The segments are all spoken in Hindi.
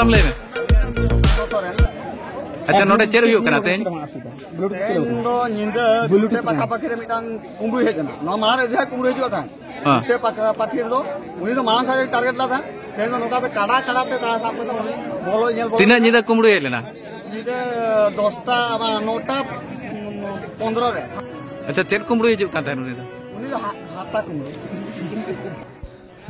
tam le me अच्छा नोडे चेर हुयो कना तेन नो निंदा बुलुटे पाखा पाखिरे मिटान कुंबु हेजना नो मारे रे कुंबु हेजो था ते पाखा पाखिर दो उनी तो मांग खाले टारगेट ला था तेन नोटा पे काडा काडा पे ता साप तो बोलो नेल बोलो तीना निदा कुंबु हेलेना निदा 10टा 9टा 15 रे अच्छा चेर कुंबु हेजो कान था उनी तो हाता कुंबु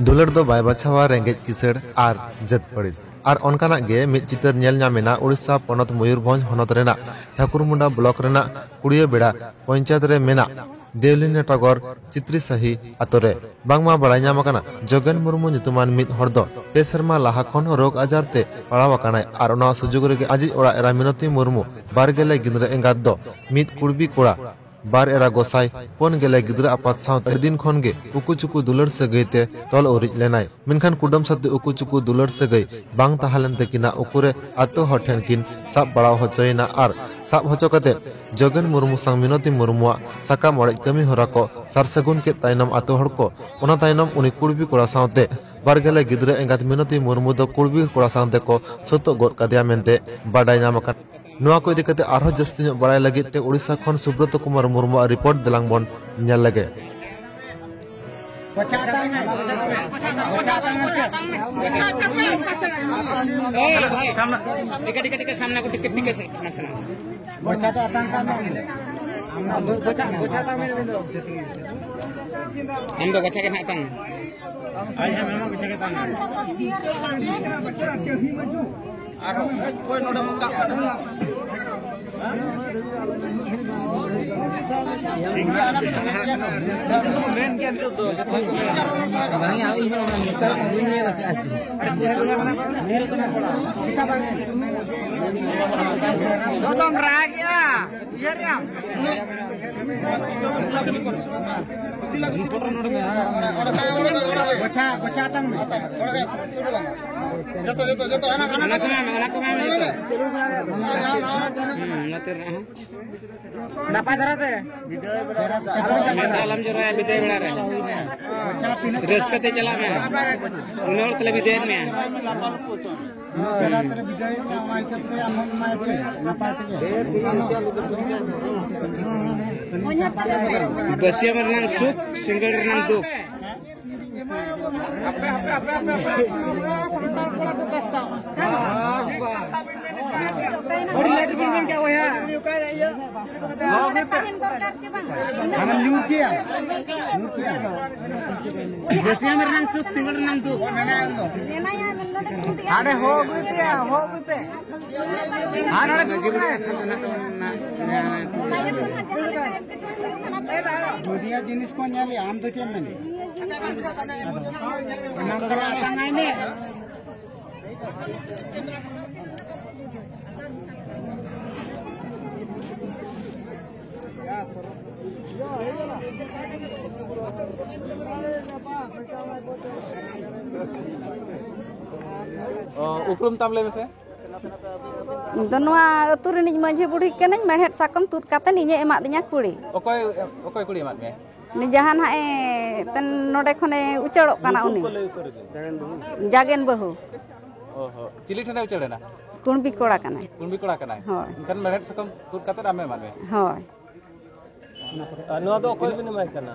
दुलर दो बाय बाछावा रेंगेज किसड़ आर जत पड़िस आर ओनकाना गे मिद चितर नेल नामेना उड़ीसा पनत मयूरभंज हनत रेना ठाकुरमुंडा ब्लॉक रेना कुड़िया बेड़ा पंचायत रे मेना देवलिना टगर चित्री सही आतोरे बांगमा बड़ाय नामाकाना जगन मुर्मू नितुमान मिद हर दो पे सर्मा लाहा खन रोग आजार ते पड़ाव आकानाय आर ओना सुजुग रेगे आजि ओड़ा एरा मिनती मुर्मू बारगेले गिंद्रा एंगात दो मिद कुड़बी कोड़ा बार एरा गोसाई पन गेले गिद्रा आपात साउथ दिन खनगे उकु चुकु दुलर सगैते तल उरिज लेनाय मेनखान कुडम सते उकु चुकु दुलर सगै बांग ताहालेन तकिना उकुरे आतो हठेन किन साब बड़ाव होचयना आर साब होचो कते जगन मुर्मू संग मिनती मुर्मुआ साका मड़े कमी हरा को सारसगुन के तायनम आतो हड़ को ओना तायनम उनी कुड़बी कोड़ा साउते बारगेले गिद्रा एंगात मिनती मुर्मू दो कुड़बी कोड़ा साउते को सतो गोद कदिया मेनते बाडाय नामका नोआ को इदी कते आरो जस्ती बड़ाय लगित ते उड़ीसा खन सुब्रत कुमार मुर्मू रिपोर्ट दिलांग बन नेल लगे नापा धराते आलम जरा विदय बेड़ा रे रस्कते चला में उन्होंने तले विदय में बसिया में नाम सुख सिंगल नाम दुख बड़ी लेटर बिल क्या हुआ है बसिया में नाम सुख सिंगल नाम दुख अरे हो गई पे दुनिया जिनिस को न्याली आम तो चल नहीं नंबर आता नहीं ने उपरुम ताम ले से ᱤᱧ ᱫᱚ ᱱᱚᱣᱟ ᱟᱹᱛᱩ ᱨᱤᱱᱤᱡ ᱢᱟᱹᱡᱷᱤ ᱵᱩᱲᱦᱤ ᱠᱟᱹᱱᱟᱹᱧ ᱢᱮᱲᱦᱮᱫ ᱥᱟᱠᱟᱢ ᱛᱩᱫ ᱠᱟᱛᱮ ᱤᱧᱮ ᱮᱢᱟᱫ ᱫᱤᱧᱟ ᱠᱩᱲᱤ ओकोय कुड़ी एमाद में ᱩᱱᱤ ᱡᱟᱦᱟᱸ ᱱᱟᱜ ᱮ ᱛᱮᱱ ᱱᱚᱰᱮ ᱠᱷᱚᱱᱮ ᱩᱪᱟᱹᱲᱚᱜ ᱠᱟᱱᱟ ᱩᱱᱤ ᱡᱟᱜᱮᱱ ᱵᱟᱹᱦᱩ ओहो चिली ठने उचड़ेना कुणबी कोड़ा कनाय होय इनकन मेड़हेद सकम तुद काते आमे एमाद में होय नोआ दो कोई भी नहीं करना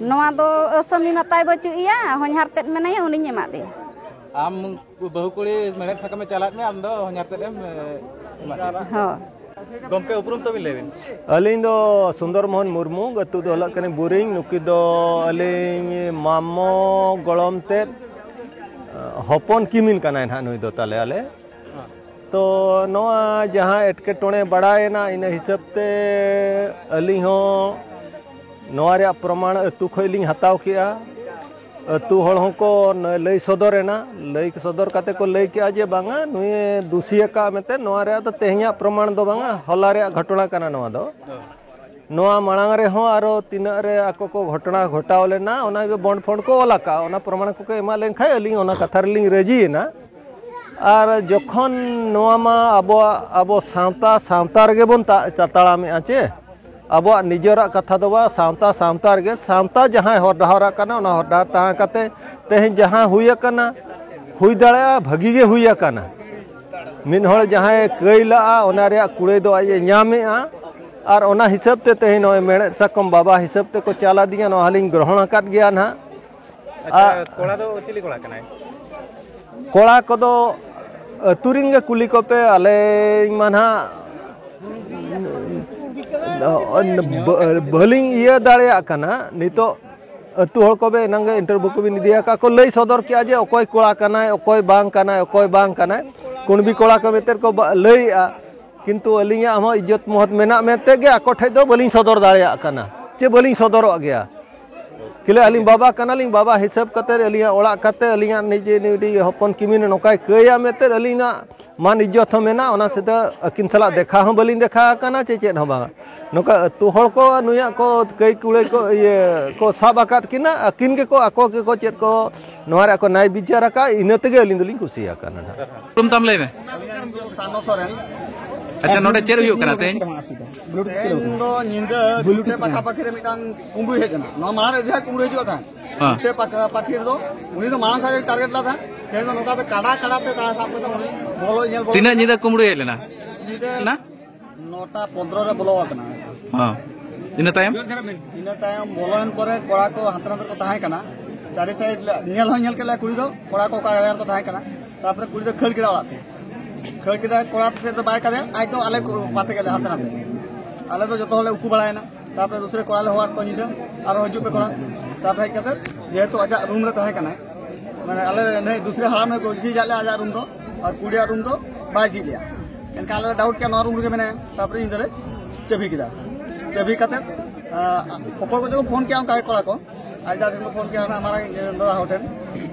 नोआ दो असमी मताय बचुइया होनहार तेद मेनाया उनी एमाद दे आम बहु कुड़ी मेड़हेद सकम चलात में आम दो होनहार तेद एम होय गमके उपरुम तो लेबिन अलिंग दो सुंदर मोहन मुर्मू गतु दो हलक कने बुरिंग नुकी दो अलिंग मामो गलम ते हपन किमिन कनाय ना नुई दो ताले आले तो नोआ जहां एटकेटोणे बड़ायना इन हिसाब ते अलिंग हो नोआ रे प्रमाण अतु खइलिंग हताव किया अतु हड़ को लई सदरेना लई सदर काते को लई किया जे बांगा नुई दुसिया का मेते नोआ रे तो तेहया प्रमाण दो बांगा हला रे घटना कना नोआ दो नोआ मांग रे हो आरो तिना रे आको को घटना घटाव लेना ओना बंड फंड को ओलाका ओना प्रमाण को एमा लेन खाय अलिंग ओना कथा रे लिंग रेजीना आर जखन नोआ मा आबो सावता रे बोन ताड़ामे आचे आबो निजरा कथा दो बा सावता रे सावता जहां हर डहरा कना ओना हर डहर ता काते तेह जहां हुई कना हुई दाड़ा भागी गे हुई कना मिन हड़ जहां कईला ओना रे कुड़े दो आजे ᱧᱟᱢᱮᱜᱼᱟ और ओना हिसाब ते तेहन नय मेड़े साकम बाबा हिसाब ते को चाला दिया नो हालिंग ग्रहण आकाद गया ना। अच्छा कोड़ा दो चिली कोड़ा कनाय कोड़ा कोदो अतुरिन गे कुली को पे आले माना भलिंग इया दाड़े कना नितो अतु हड़ को बे नंगे इंटरव्यू को भी दिया का को लई सदर किया जे ओकोय कोड़ा कनाय ओकोय बांग कनाय ओकोय बांग कनाय कुणबी कोड़ा को मेतर को लईआ किंतु अलिया हम इज्जत महत मेना मेते गे आको ठे दो बलिंग सदर दाड़े कना चे बलिंग सदर गया किले अलिंग बाबा कनालिंग बाबा हिसाब कते अलिया ओड़ा कते अलिया निजे निडी हपन किमिन नोकाय कया मेते अलिंगा मान इज्जत हम मेना ओना से अकिन सला देखा हम बलिंग देखा कना चे चेत हम बांगा नोका तु हड़ को नुया को कई कुड़े को ये को साब आकाद किना अकिन के को आको के को चेत को नोरा को नाय विचार का इनते गे अलिंग दुलिंग कुसिया कना तुम तम ले में सानो सोरेन अच्छा नोडे चेर हुयो कना तेन तेन दो निंदा बुलुटे पाखा पाखी रे मिटांग कुंबु हेजना नो मार रे जहा कुंबु हेजो था बुलुटे पाखा पाखी रो उनी तो मांग खा टारगेट ला था तेन दो नोका काड़ा काड़ा ते ता साप तो उनी बोलो नेल बोलो तीना निदा कुमड़ू हे लेना ना 9:15 रे बोलो कना हां इन टाइम बोलोन परे कोड़ा को हाथ हाथ को ताहे कना चारि साइड नेल हो नेल के ला कुड़ी दो कोड़ा को का को ताहे कना तापर कुड़ी दो खेल किरा वाते खेल किरा कोड़ा से तो बाय करे आज तो आले बाते गेले हाथ हाथ आले तो जतो हले उकु बड़ायना तापर दूसरे कोड़ा ले होत को निदो और हजू पे कोड़ा तापर कते जेहेतु आजा रूम रे ताहे कना माने आले नहीं दूसरे हाल में को जी जाले आजा रूम दो और कुड़िया रूम दो बाजी लिया इनका आले डाउट के नो रूम रे मेने तापर इंदरे चबी किदा चबी कते ऊपर को जो फोन किया का कोड़ा को आज दिन को फोन किया ना हमारा इंदरा होटल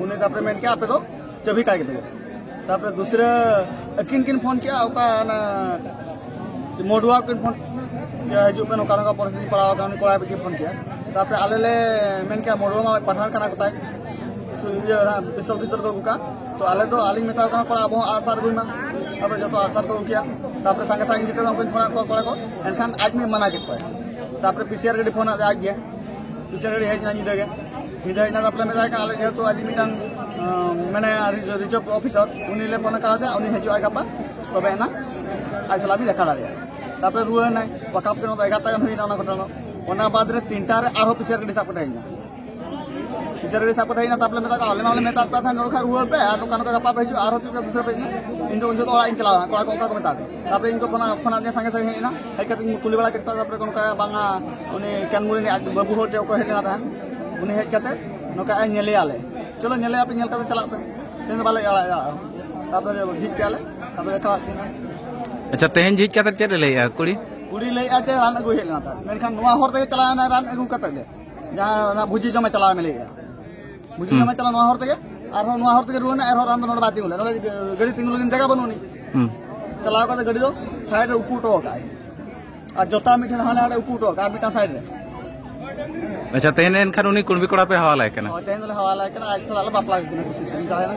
उन्हें तापर मेन के आपे तो चबी का के तापर दूसरे किन किन फोन किया ओका ना मोडुआ किन फोन या हजू पे नोका का परिस्थिति पड़ा का उन्हें कोड़ा पे फोन किया तापर आले ले मेन के मोडुआ में पठान कना कोताय ये पिस्तौल पिस्तौल को का तो आले तो आलिंग मेता का कोड़ा अब आसार गुइमा तापर जो तो आसार को किया तापर संगे संगे जिते हम फोन को कोड़ा को एनखान आज में मना के कोय तापर पीसीआर गडी फोन आ गया पीसीआर गडी हेजना नि देगे निदा इना तापर मेता का आले जेतो आज मिटान मैंने रिजर्व ऑफिसर उन्हीं ले फोन करा दे उन्हीं हेजु आ गपा तबे ना आज सला भी देखा लागे तापर रुए ना पकाप के नो 11 टा हुई ना घटना ओना बाद रे 3टा रे आरो पीसीआर गडी साप कटाइना पीसीआर गडी साप कटाइना तापर मेता का आले मेता था नोखा रुए पे आ दुकान का गपा भेजु आरो तो दूसरे पे इन जो तो इन चला कोड़ा को मेता तापर इनको फोन आ संगे संगे हेना हेय कते कुली वाला केता तापर कोन का बांगा उनी केनमुरी ने बाबू होटे को हेना था उनी हेज कते नोका नेले आले चलो नेले आप नेल का चला पे तेन बाले तापर जीत के आले तापर का अच्छा तेहन जीत के चेर ले कुड़ी कुड़ी ले आते रान अगु हेलना था मेनखान नवा हर ते चला ना रान अगु कते दे जहां ना भुजी जमे चला में ले भुजी जमे चला नवा हर ते आरो नवा हर ते रुना आरो रान नोड बाती बोले गड़ी तिंगुल दिन जगह बनोनी चला का गड़ी दो साइड रे उकुटो का आ जोता मिठन हाले हाले उकुटो का मिटा साइड रे अच्छा तेहन एनखान उनी कुणबी कोड़ा पे हवाला है कना तेहन ले हवाला है कना आज चला बापला के कुछ जाय ना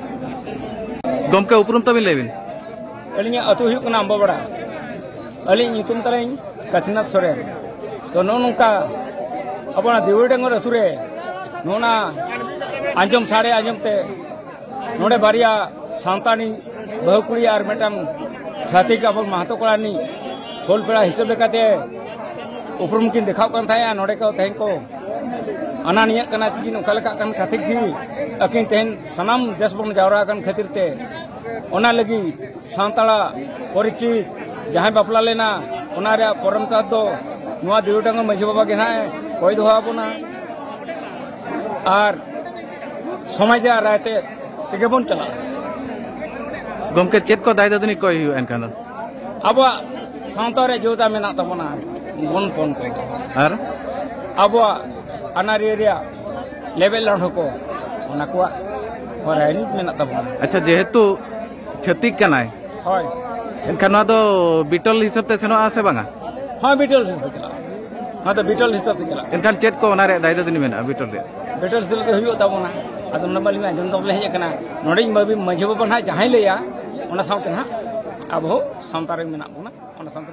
गमके उपरुम तबिन लेबिन अलिया अतु हुई कना अंबाबड़ा अली नितुम तलें कथिनाथ सोरेन तो नोनुका अपना दिवड़ी डंगर अतु रे नोना आंजम साड़े आंजम ते नोडे बारिया सांतानी बहुकुड़ी और मेटम छाती का महतो कोड़ानी खोल पेड़ा हिसाब लेकाते उपरुम किन देखाव कान थाया नोडे को तेहन को अनानिया कना चिन ओकालका कान खातिर थी अकिन तेहन सनाम देश बन जावरा कान खातिर ते ओना लगी सांताड़ा परिचित जहां बापला लेना ओना रे परमता दो नुआ दिवटांग मझी बाबा के ना कोई दोहा बना और समाज दे रहते तेगे बन चला गमके चेत को दाय ददनी कोई हुआ एनखान अब सांता रे जोता मेना तबना बन पन को और अब अनारी एरिया लेवल लड़ को ओना को होरानी मेना तबना अच्छा जेहेतु छतिक कनाय होय एनखान ना दो बिटल हिसाब ते सेनो आसे बांगा हां बिटल हिसाब चला हां तो बिटल हिसाब ते चला एनखान चेत को ओना रे दाय ददनी मेना बिटल रे बेटर सिल के हुयो तबना आदम नबली में जन तबले हे कना नोडे बाबी मझे बाबा ना जहां लेया ओना साउते ना अब हो सांतारे मेना बोना ओना सांते